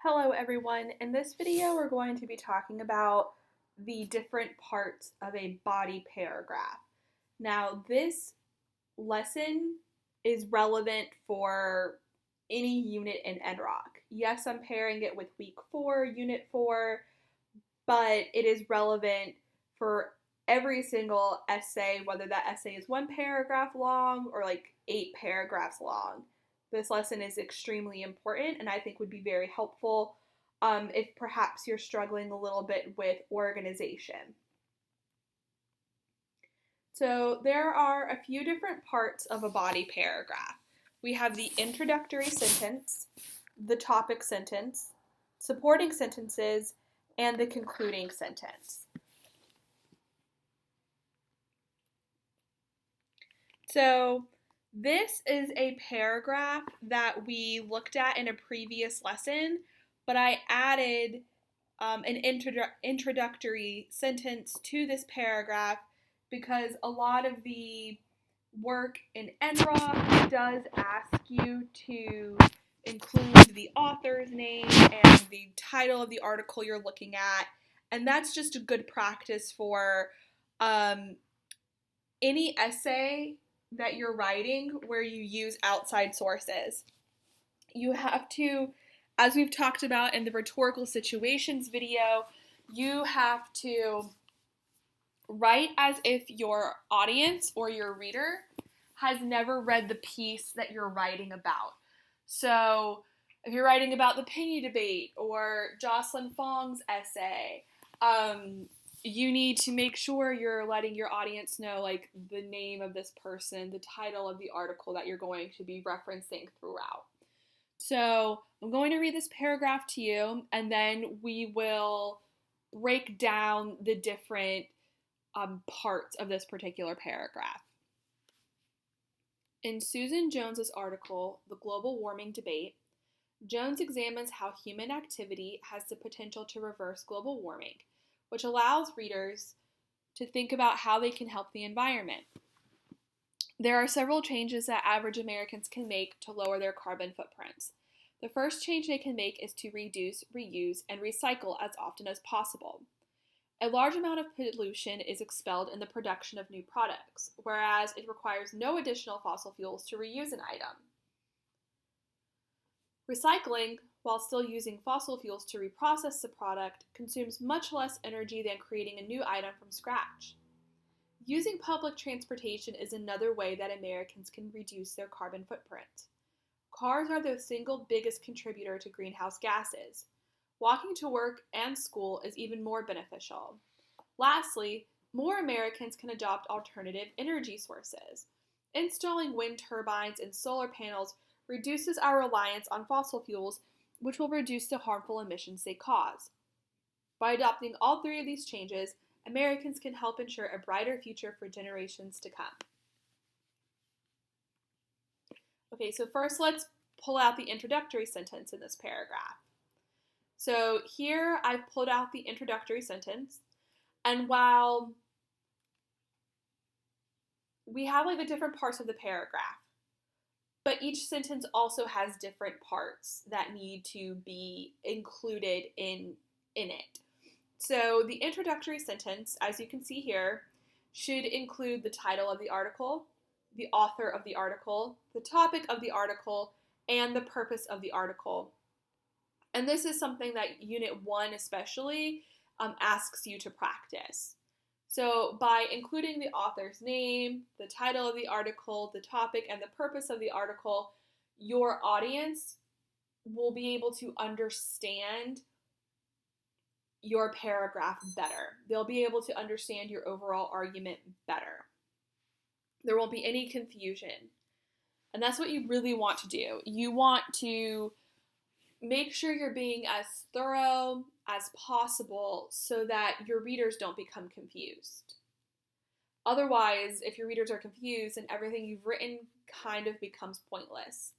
Hello everyone. In this video we're going to be talking about the different parts of a body paragraph. Now this lesson is relevant for any unit in NROC. Yes, I'm pairing it with week 4, unit 4, but it is relevant for every single essay, whether that essay is 1 paragraph long or like 8 paragraphs long. This lesson is extremely important and I think would be very helpful if perhaps you're struggling a little bit with organization. So there are a few different parts of a body paragraph. We have the introductory sentence, the topic sentence, supporting sentences, and the concluding sentence. So this is a paragraph that we looked at in a previous lesson, but I added an introductory sentence to this paragraph because a lot of the work in NROC does ask you to include the author's name and the title of the article you're looking at, and that's just a good practice for any essay that you're writing where you use outside sources. You have to, as we've talked about in the rhetorical situations video, you have to write as if your audience or your reader has never read the piece that you're writing about. So if you're writing about the Penny debate or Jocelyn Fong's essay, you need to make sure you're letting your audience know like the name of this person, the title of the article that you're going to be referencing throughout. So I'm going to read this paragraph to you, and then we will break down the different parts of this particular paragraph. In Susan Jones's article, The Global Warming Debate, Jones examines how human activity has the potential to reverse global warming, which allows readers to think about how they can help the environment. There are several changes that average Americans can make to lower their carbon footprints. The first change they can make is to reduce, reuse, and recycle as often as possible. A large amount of pollution is expelled in the production of new products, whereas it requires no additional fossil fuels to reuse an item. Recycling, while still using fossil fuels to reprocess the product, consumes much less energy than creating a new item from scratch. Using public transportation is another way that Americans can reduce their carbon footprint. Cars are the single biggest contributor to greenhouse gases. Walking to work and school is even more beneficial. Lastly, more Americans can adopt alternative energy sources. Installing wind turbines and solar panels reduces our reliance on fossil fuels, which will reduce the harmful emissions they cause. By adopting all 3 of these changes, Americans can help ensure a brighter future for generations to come. Okay, so first let's pull out the introductory sentence in this paragraph. So here I've pulled out the introductory sentence, and while we have like the different parts of the paragraph, but each sentence also has different parts that need to be included in it. So the introductory sentence, as you can see here, should include the title of the article, the author of the article, the topic of the article, and the purpose of the article. And this is something that Unit 1 especially asks you to practice. So by including the author's name, the title of the article, the topic, and the purpose of the article, your audience will be able to understand your paragraph better. They'll be able to understand your overall argument better. There won't be any confusion. And that's what you really want to do. You want to make sure you're being as thorough as possible so that your readers don't become confused. Otherwise, if your readers are confused, then everything you've written kind of becomes pointless.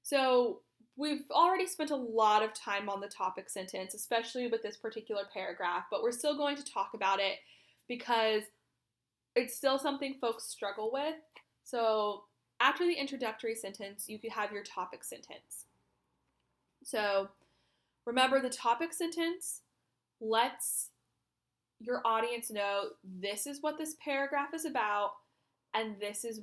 So we've already spent a lot of time on the topic sentence, especially with this particular paragraph, but we're still going to talk about it because it's still something folks struggle with. So after the introductory sentence, you could have your topic sentence. So remember, the topic sentence lets your audience know this is what this paragraph is about, and this is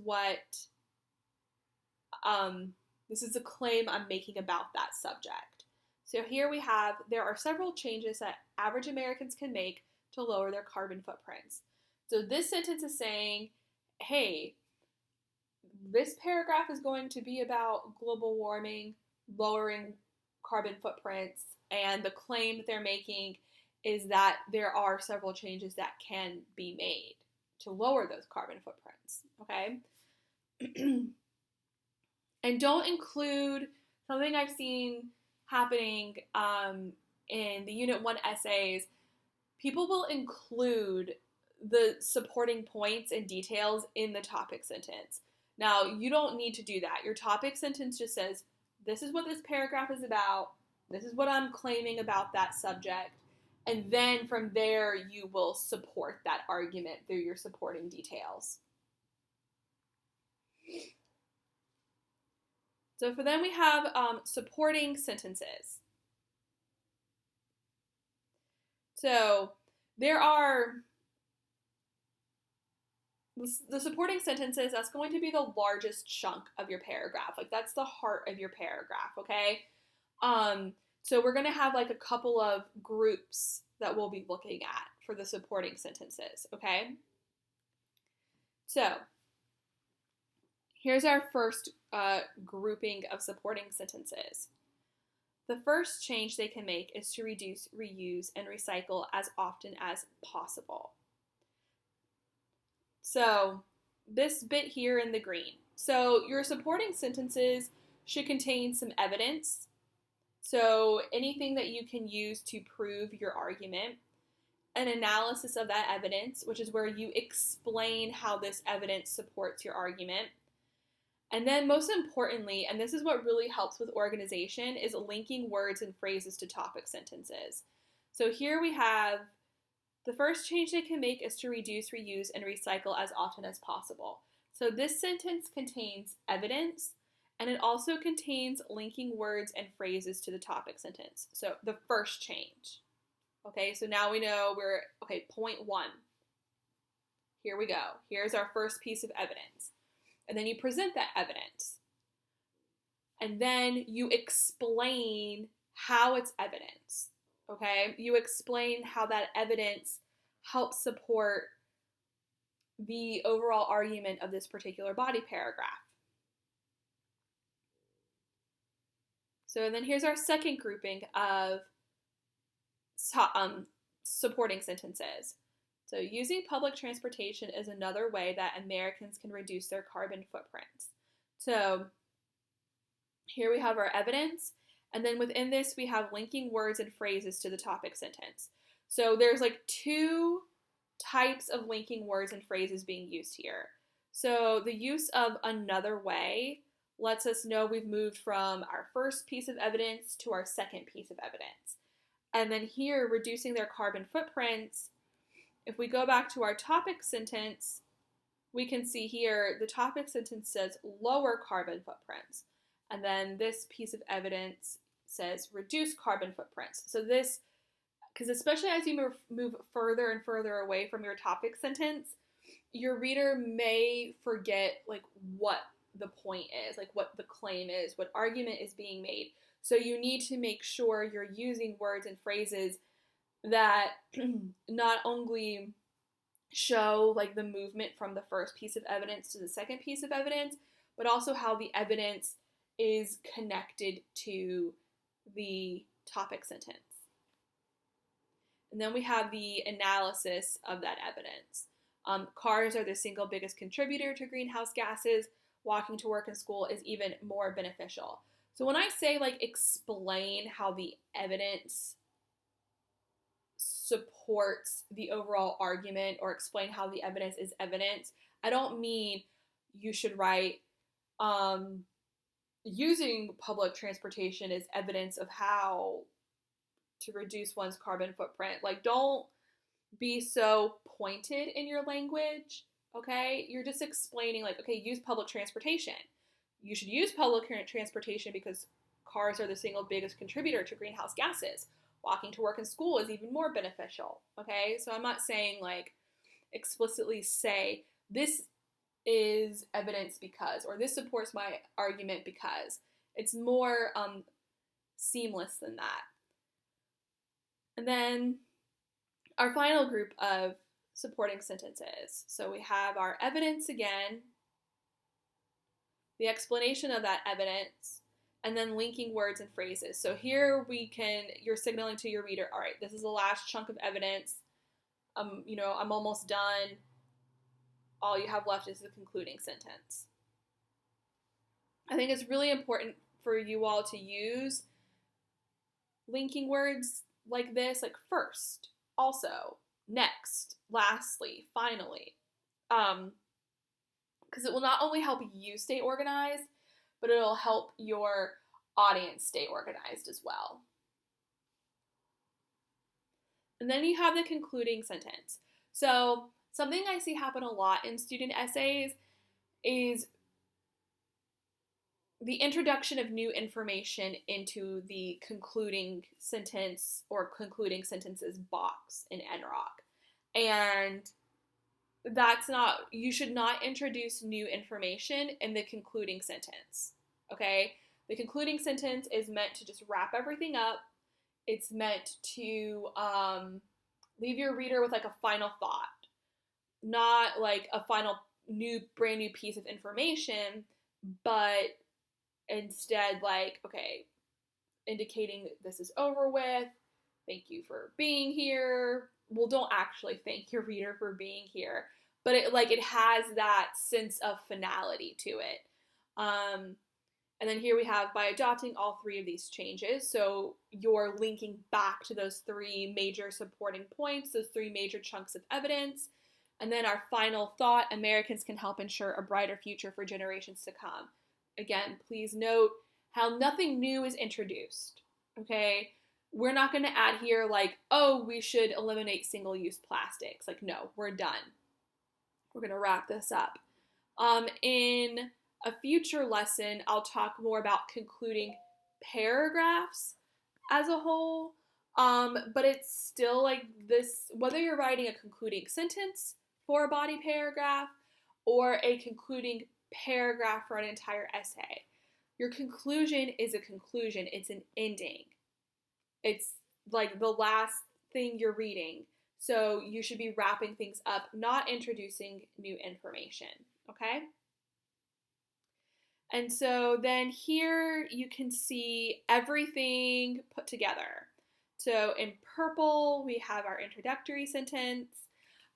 a claim I'm making about that subject. So here we have, there are several changes that average Americans can make to lower their carbon footprints. So this sentence is saying, hey, this paragraph is going to be about global warming, lowering carbon footprints, and the claim that they're making is that there are several changes that can be made to lower those carbon footprints, okay? And don't include something I've seen happening in the Unit 1 essays. People will include the supporting points and details in the topic sentence. Now, you don't need to do that. Your topic sentence just says, this is what this paragraph is about, this is what I'm claiming about that subject, and then from there you will support that argument through your supporting details. So for them we have supporting sentences. So there are the supporting sentences, that's going to be the largest chunk of your paragraph. Like that's the heart of your paragraph, okay? So we're going to have like a couple of groups that we'll be looking at for the supporting sentences, okay? So here's our first grouping of supporting sentences. The first change they can make is to reduce, reuse, and recycle as often as possible. So this bit here in the green. So your supporting sentences should contain some evidence. So anything that you can use to prove your argument, an analysis of that evidence, which is where you explain how this evidence supports your argument. And then most importantly, and this is what really helps with organization, is linking words and phrases to topic sentences. So here we have, the first change they can make is to reduce, reuse, and recycle as often as possible. So this sentence contains evidence, and it also contains linking words and phrases to the topic sentence. So the first change. Okay, so now we know point 1. Here we go. Here's our first piece of evidence. And then you present that evidence. And then you explain how it's evidence. Okay? You explain how that evidence helps support the overall argument of this particular body paragraph. So then here's our second grouping of supporting sentences. So using public transportation is another way that Americans can reduce their carbon footprints. So here we have our evidence, and then within this we have linking words and phrases to the topic sentence. So there's like 2 types of linking words and phrases being used here. So the use of another way lets us know we've moved from our first piece of evidence to our second piece of evidence. And then here, reducing their carbon footprints, if we go back to our topic sentence, we can see here the topic sentence says lower carbon footprints. And then this piece of evidence says reduce carbon footprints. So this, because especially as you move further and further away from your topic sentence, your reader may forget like what the point is, like what the claim is, what argument is being made. So you need to make sure you're using words and phrases that not only show like the movement from the first piece of evidence to the second piece of evidence, but also how the evidence is connected to the topic sentence. And then we have the analysis of that evidence. Cars are the single biggest contributor to greenhouse gases. Walking to work and school is even more beneficial. So when I say like explain how the evidence supports the overall argument or explain how the evidence is evidence, I don't mean you should write using public transportation as evidence of how to reduce one's carbon footprint. Like, don't be so pointed in your language, okay? You're just explaining like, okay, use public transportation. You should use public transportation because cars are the single biggest contributor to greenhouse gases. Walking to work and school is even more beneficial, okay? So I'm not saying like explicitly say this is evidence because, or this supports my argument because. It's more seamless than that. And then our final group of supporting sentences. So we have our evidence again, the explanation of that evidence, and then linking words and phrases. So here you're signaling to your reader, all right, this is the last chunk of evidence. I'm almost done. All you have left is the concluding sentence. I think it's really important for you all to use linking words like this, like first, also, next, lastly, finally. Because it will not only help you stay organized, but it'll help your audience stay organized as well. And then you have the concluding sentence. So something I see happen a lot in student essays is the introduction of new information into the concluding sentence or concluding sentences box in NROC. And you should not introduce new information in the concluding sentence, okay? The concluding sentence is meant to just wrap everything up. It's meant to leave your reader with like a final thought, not like a final brand new piece of information, but instead like, okay, indicating this is over with, thank you for being here. Well, don't actually thank your reader for being here, but it has that sense of finality to it. And then here we have, by adopting all three of these changes, so you're linking back to those three major supporting points, those three major chunks of evidence. And then our final thought, Americans can help ensure a brighter future for generations to come. Again, please note how nothing new is introduced, okay? We're not going to add here like, oh, we should eliminate single-use plastics. Like, no, we're done. We're going to wrap this up. In a future lesson, I'll talk more about concluding paragraphs as a whole, but it's still like this, whether you're writing a concluding sentence for a body paragraph or a concluding paragraph for an entire essay, your conclusion is a conclusion. It's an ending. It's like the last thing you're reading. So you should be wrapping things up, not introducing new information, okay? And so then here you can see everything put together. So in purple, we have our introductory sentence.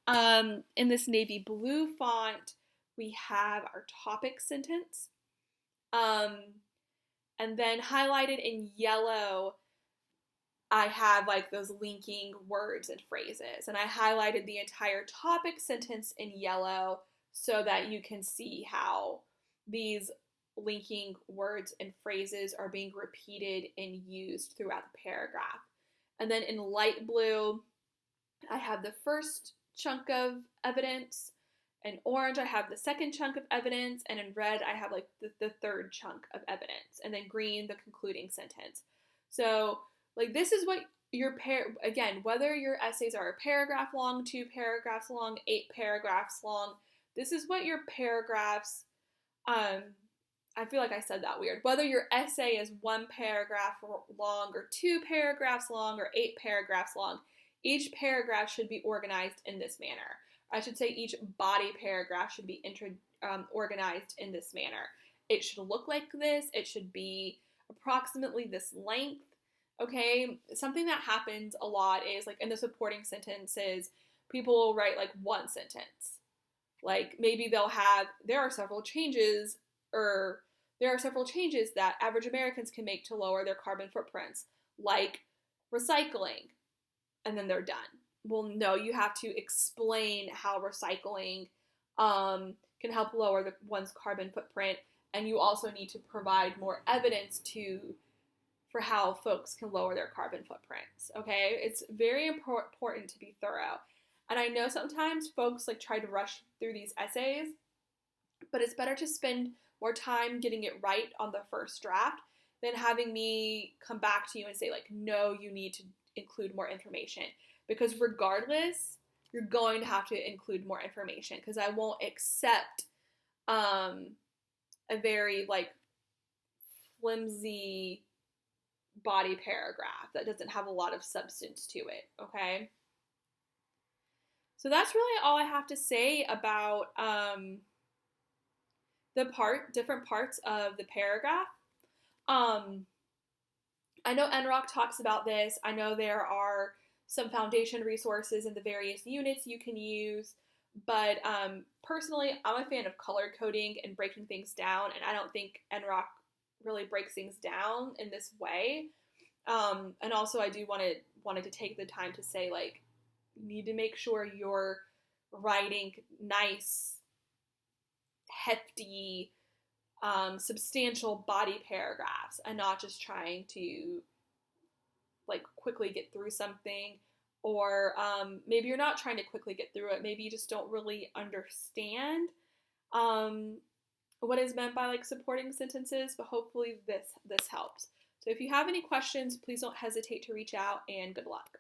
In this navy blue font, we have our topic sentence. And then highlighted in yellow, I have like those linking words and phrases. And I highlighted the entire topic sentence in yellow so that you can see how these linking words and phrases are being repeated and used throughout the paragraph. And then in light blue, I have the first chunk of evidence. In orange, I have the second chunk of evidence. And in red, I have like the third chunk of evidence. And then green, the concluding sentence. So like this is what again, whether your essays are a paragraph long, 2 paragraphs long, 8 paragraphs long, this is what your paragraphs, I feel like I said that weird. Whether your essay is 1 paragraph long or 2 paragraphs long or 8 paragraphs long, each paragraph should be organized in this manner. I should say each body paragraph should be organized in this manner. It should look like this. It should be approximately this length. Okay, something that happens a lot is like in the supporting sentences, people will write like one sentence. Like maybe there are several changes that average Americans can make to lower their carbon footprints, like recycling, and then they're done. Well, no, you have to explain how recycling can help lower one's carbon footprint, and you also need to provide more evidence for how folks can lower their carbon footprints, okay? It's very important to be thorough. And I know sometimes folks like try to rush through these essays, but it's better to spend more time getting it right on the first draft than having me come back to you and say, like, no, you need to include more information. Because regardless, you're going to have to include more information, because I won't accept a very, like, flimsy body paragraph that doesn't have a lot of substance to it, okay? So that's really all I have to say about different parts of the paragraph. I know NROC talks about this. I know there are some foundation resources in the various units you can use, but personally, I'm a fan of color coding and breaking things down, and I don't think NROC really breaks things down in this way. And also, I do wanted to take the time to say, like, you need to make sure you're writing nice, hefty, substantial body paragraphs, and not just trying to, like, quickly get through something. Or maybe you're not trying to quickly get through it. Maybe you just don't really understand what is meant by, like, supporting sentences, but hopefully this helps. So if you have any questions, please don't hesitate to reach out, and good luck.